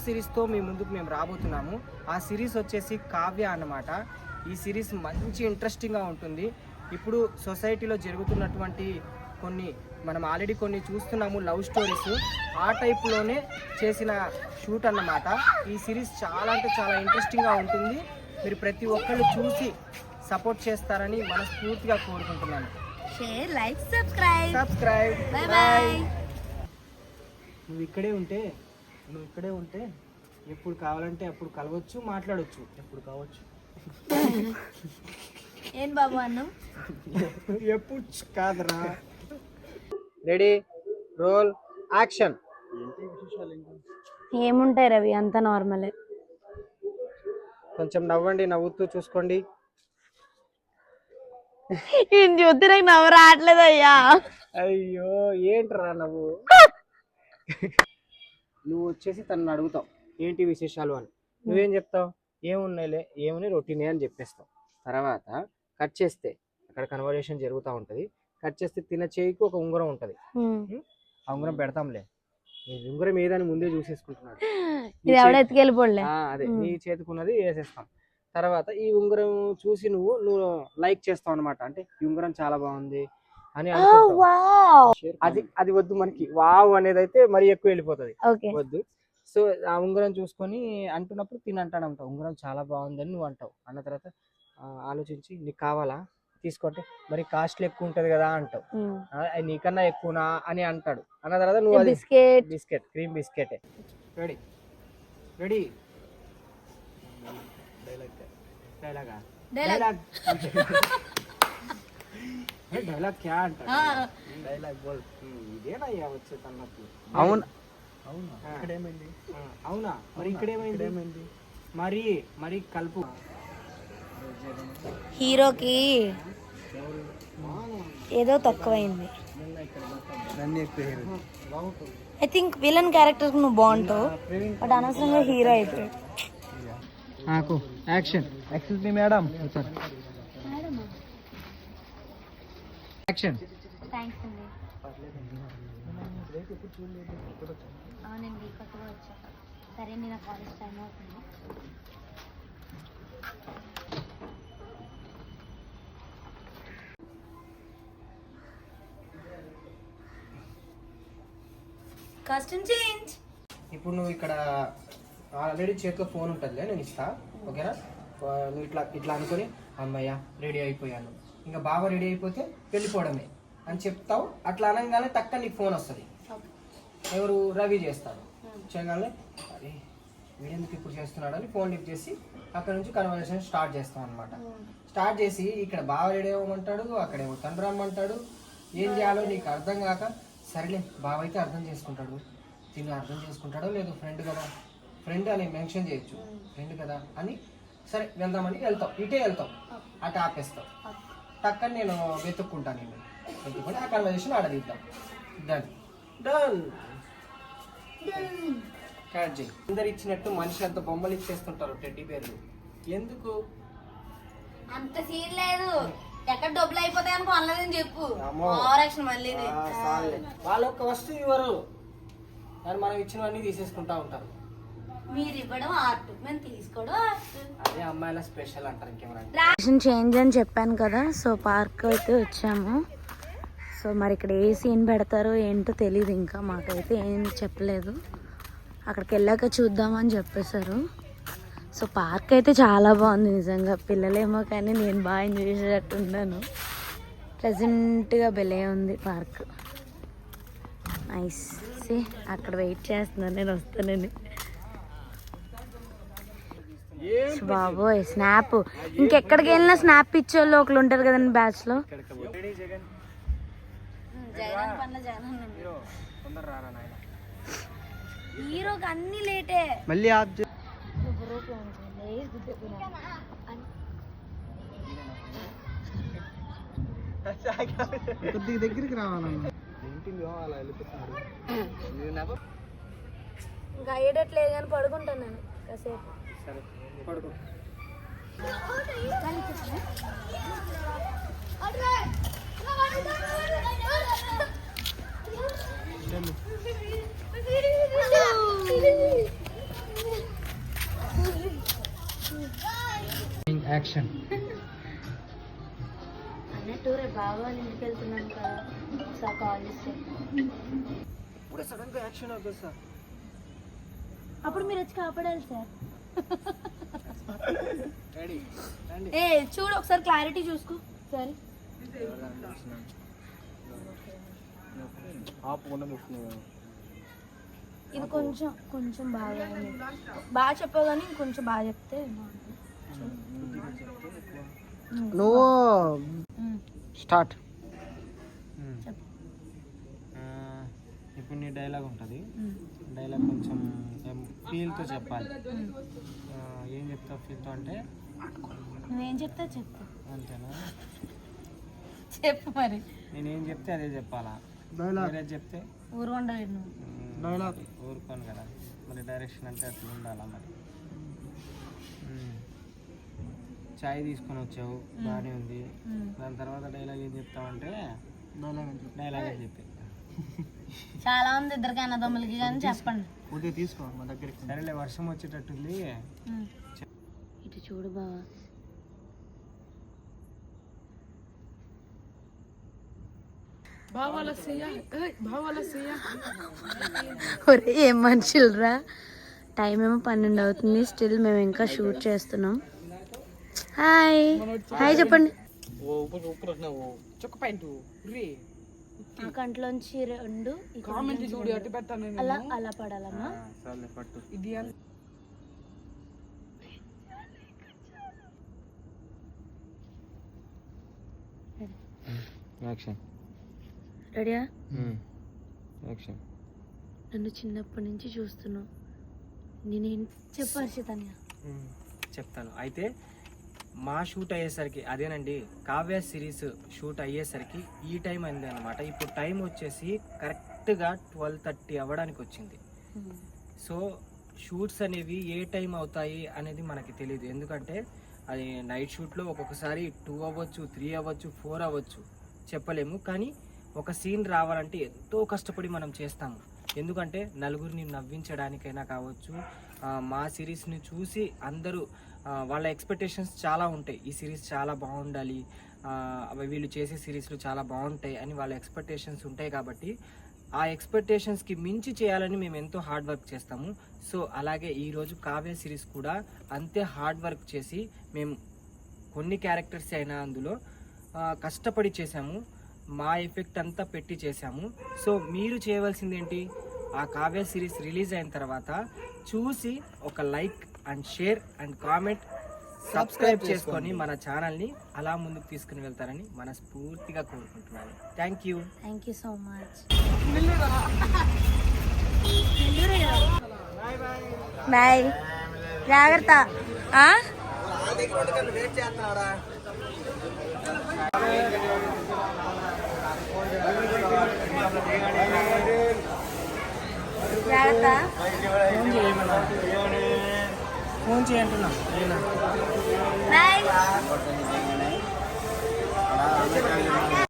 సిరీస్తో మీ ముందుకు మేము రాబోతున్నాము. ఆ సిరీస్ వచ్చేసి కావ్య అన్నమాట. ఈ సిరీస్ మంచి ఇంట్రెస్టింగ్గా ఉంటుంది. ఇప్పుడు సొసైటీలో జరుగుతున్నటువంటి మనం ఆల్రెడీ కొన్ని చూస్తున్నాము లవ్ స్టోరీస్, ఆ టైప్లోనే చేసిన షూట్ అన్నమాట. ఈ సిరీస్ చాలా అంటే చాలా ఇంట్రెస్టింగ్గా ఉంటుంది. మీరు ప్రతి ఒక్కళ్ళు చూసి సపోర్ట్ చేస్తారని మనస్ఫూర్తిగా కోరుకుంటున్నాను. Share, like, subscribe. By by. నువ్వు ఇక్కడే ఉంటే ఎప్పుడు కావాలంటే అప్పుడు కలవచ్చు, మాట్లాడవచ్చు, ఎప్పుడు కావచ్చు. ఏం బాబు అన్నం ఎప్పుడు కాదురా. Ready, roll, action. ఏముంటాయి రవి, అంత నార్మలే. కొంచెం నవ్వండి, నవ్వుతూ చూసుకోండి. చూస్తే నాకు నవ్వు రావట్లేదయ్యా. అయ్యో ఏంట్రా నువ్వు వచ్చేసి తనని అడుగుతావు ఏంటి విశేషాలు అని. నువ్వేం చెప్తావు? ఏమున్నాయిలే, ఏమున్నాయి రొటీనే అని చెప్పేస్తావు. తర్వాత కట్ చేస్తే అక్కడ కన్వర్జేషన్ జరుగుతూ ఉంటుంది. కట్ చేస్తే తిన చేయికి ఒక ఉంగరం ఉంటుంది. ఆ ఉంగరం పెడతాంలే, నీ ఉంగరం ఏదని ముందే చూసేసుకుంటున్నాడు. అదే నీ చేతికున్నది వేసేస్తాం. తర్వాత ఈ ఉంగరం చూసి నువ్వు లైక్ చేస్తావు అనమాట. అంటే ఈ ఉంగరం చాలా బాగుంది అని అది వద్దు మనకి. వావ్ అనేది అయితే మరి ఎక్కువ వెళ్ళిపోతుంది, వద్దు. సో ఆ ఉంగరం చూసుకొని అంటున్నప్పుడు తినంటాడు అంటావు, ఉంగరం చాలా బాగుందని నువ్వు అంటావు. అన్న తర్వాత ఆలోచించి నీకు కావాలా తీసుకుంటే మరి కాస్ట్లు ఎక్కువ ఉంటది కదా అంటావు. నీకన్నా ఎక్కువనా అని అంటాడు. అన్న తర్వాత నువ్వు biscuit cream biscuit. Ready ready. Dialogue క్యా అంటాడు. డైలాగ్ బోల్. ఇదేనయ్యా వచ్చే తన్నప్పుడు. అవునా ఇక్కడేమైంది? అవునా మరి ఇక్కడేమైంది? మరి కలుపు. హీరోకి ఏదో తక్కువైంది. ఐ థింక్ విలన్ క్యారెక్టర్ నువ్వు బాగుంటావు, బట్ అనవసరంగా హీరో అయిపోయాడు. Action. Excuse me madam. Action. Thanks అండి. అవునండి, కొత్తగా వచ్చాక. సరే నేను కాలేజ్ టైం అవుతుంది. Costume change. ఇప్పుడు నువ్వు ఇక్కడ ఆల్రెడీ చేతిలో ఫోన్ ఉంటుందిలే, నేను ఇస్తా, ఓకేనా? నువ్వు ఇట్లా అనుకొని అమ్మయ్య రెడీ అయిపోయాను, ఇంకా బాగా రెడీ అయిపోతే వెళ్ళిపోవడమే అని చెప్తావు. అట్లా అనగానే టక్క నీకు ఫోన్ వస్తుంది. ఎవరు? రవి చేస్తాడు. చేయగానే అరే వీడెందుకు ఇప్పుడు చేస్తున్నాడు అని ఫోన్ లిఫ్ట్ చేసి అక్కడ నుంచి కన్వర్సేషన్ స్టార్ట్ చేస్తాం అనమాట. స్టార్ట్ చేసి ఇక్కడ బాగా రెడీ అవ్వమంటాడు, అక్కడేమో తండ్రి రమ్మంటాడు. ఏం చేయాలో నీకు అర్థం కాక సరేలే బావ అయితే అర్థం చేసుకుంటాడు, తిని అర్థం చేసుకుంటాడో లేదు, ఫ్రెండ్ అని మెన్షన్ చేయొచ్చు, ఫ్రెండ్ కదా అని సరే వెళ్దామని ఇటే వెళ్తాం, అటు ఆపేస్తాం. టక్కని నేను వెతుక్కుంటాను, నేను వెతుక్కొని ఆ కన్వర్సేషన్ ఆడదిద్దాం. డన్. కట్ చేయి. అందరు ఇచ్చినట్టు మనిషి అంత బొమ్మలు ఇచ్చేస్తుంటారు, టెడ్డీ పేర్లు ఎందుకు? అంత సీన్ లేదు, ఎక్కడ డబ్బులు అయిపోతాయి అనుకో అన్నదని చెప్పు. మళ్ళీ వాళ్ళు ఒక వస్తువు ఇవ్వరు, కానీ మనం ఇచ్చినవన్నీ తీసేసుకుంటా ఉంటారు. మీరు ఇవ్వడం ఆర్ట్, మేము తీసుకోవడం ఆర్ట్. అదే అమ్మాయిల స్పెషల్ అంటారు. ఇంకేమైనా రేషన్ చేంజ్ అని చెప్పాను కదా, సో పార్క్ అయితే వచ్చాము. సో మరి ఇక్కడ ఏ సీన్ పెడతారో ఏంటో తెలియదు, ఇంకా మాకైతే ఏం చెప్పలేదు. అక్కడికి వెళ్ళాక చూద్దామని చెప్పేశారు. సో పార్క్ అయితే చాలా బాగుంది నిజంగా. పిల్లలేమో కానీ నేను బాగా ఎంజాయ్ చేసేటట్టు ఉన్నాను. ప్రెజెంట్గా భలే ఉంది పార్క్, నైస్. అక్కడ వెయిట్ చేస్తున్నాను, నేను వస్తానని. బాబోయ్ స్నాప్, ఇంకెక్కడికి వెళ్ళినా స్నాప్ ఇచ్చేవాళ్ళు ఒకళ్ళు ఉంటారు కదండి బ్యాచ్లో. హీరోకి అన్ని లేటే. మళ్ళీ దగ్గరికి రావాలన్నా ఇంకా అయ్యేటట్లేదు కానీ పడుకుంటాను నేను కాసేపు. పడుకో. యాక్షన్. అన్నట్టు రేపు బాగా వాళ్ళ ఇంటికి వెళ్తున్నాను కదా, సార్ కాల్ చేస్తే ఇప్పుడే సడన్ గా యాక్షన్ అవుతుంది సార్. అప్పుడు మీరు వచ్చి కాపాడాలి సార్. రెడీ రండి. ఏ చూడు ఒకసారి క్లారిటీ చూసుకో సరే. ఇది కొంచెం కొంచెం బాగా చెప్పావు కానీ కొంచెం బాగా చెప్తే నువ్వు స్టార్ట్. ఇప్పుడు నీ డైలాగ్ ఉంటుంది. డైలాగ్ కొంచెం ఫీల్తో చెప్పాలి. ఏం చెప్తావు ఫీల్తో అంటే? నువ్వేం చెప్తా చెప్పు. అంతేనా? చెప్పు మరి. నేనేం చెప్తే అదే చెప్పాలా? వేరే చెప్తే ఊరుకుండలేదు నువ్వు. ఊరుకోను కదా మరి. డైరెక్షన్ అంటే అట్లా ఉండాలా మరి. చాయ్ తీసుకొని వచ్చావు, బాగానే ఉంది. దాని తర్వాత డైలాగ్ ఏం చెప్తావంటే డైలాగ్ అని చెప్పి చాలా ఉంది ఇద్దరికి అన్నదమ్ములకి కానీ చెప్పండి. తీసుకో మా దగ్గరికి. సరేలే, వర్షం వచ్చేటట్టుంది. ఇటు చూడు బావా. ఏం మనుషులరా. టైం ఏమో 12 అవుతుంది, స్టిల్ మేము ఇంకా షూట్ చేస్తున్నాం. హాయ్ హాయ్ చెప్పండి. ఆ కంట్లోంచి 2 అలా అలా పడాలమ్మా. యాక్షన్. రెడీయా? యాక్షన్. నన్ను చిన్నప్పటి నుంచి చూస్తున్నావు. నేనేం చెప్పు హర్షితన్య. చెప్తాను. అయితే మా షూట్ అయ్యేసరికి అదేనండి, కావ్య సిరీస్ షూట్ అయ్యేసరికి ఈ టైం అయింది అనమాట. ఇప్పుడు టైం వచ్చేసి కరెక్ట్గా 12:30 అవ్వడానికి వచ్చింది. సో షూట్స్ అనేవి ఏ టైం అవుతాయి అనేది మనకి తెలియదు. ఎందుకంటే అది నైట్ షూట్లో ఒక్కొక్కసారి 2 అవ్వచ్చు, 3 అవ్వచ్చు, 4 అవ్వచ్చు, చెప్పలేము. కానీ ఒక సీన్ రావాలంటే ఎంతో కష్టపడి మనం చేస్తాము. ఎందుకంటే నలుగురిని నవ్వించడానికైనా కావచ్చు, మా సిరీస్ని చూసి అందరూ వాళ్ళ ఎక్స్పెక్టేషన్స్ చాలా ఉంటాయి. ఈ సిరీస్ చాలా బాగుండాలి, వీళ్ళు చేసే సిరీస్లు చాలా బాగుంటాయి అని వాళ్ళ ఎక్స్పెక్టేషన్స్ ఉంటాయి. కాబట్టి ఆ ఎక్స్పెక్టేషన్స్కి మించి చేయాలని మేము ఎంతో హార్డ్ వర్క్ చేస్తాము. సో అలాగే ఈరోజు కావ్య సిరీస్ కూడా అంతే హార్డ్ వర్క్ చేసి మేము కొన్ని క్యారెక్టర్స్ అయినా అందులో కష్టపడి చేసాము. మా ఎఫెక్ట్ అంతా పెట్టి చేసాము. సో మీరు చేయవలసింది ఏంటి, ఆ కావ్య సిరీస్ రిలీజ్ అయిన తర్వాత చూసి ఒక like and share and comment, subscribe చేసుకొని మన ఛానల్ని అలా ముందుకు తీసుకుని వెళ్తారని మనస్ఫూర్తిగా కోరుకుంటున్నాను. Thank you so much. Bye, జాగ్రత్త. జాగ్రత్త. ఫోన్ చేయంటున్నా. బాయ్.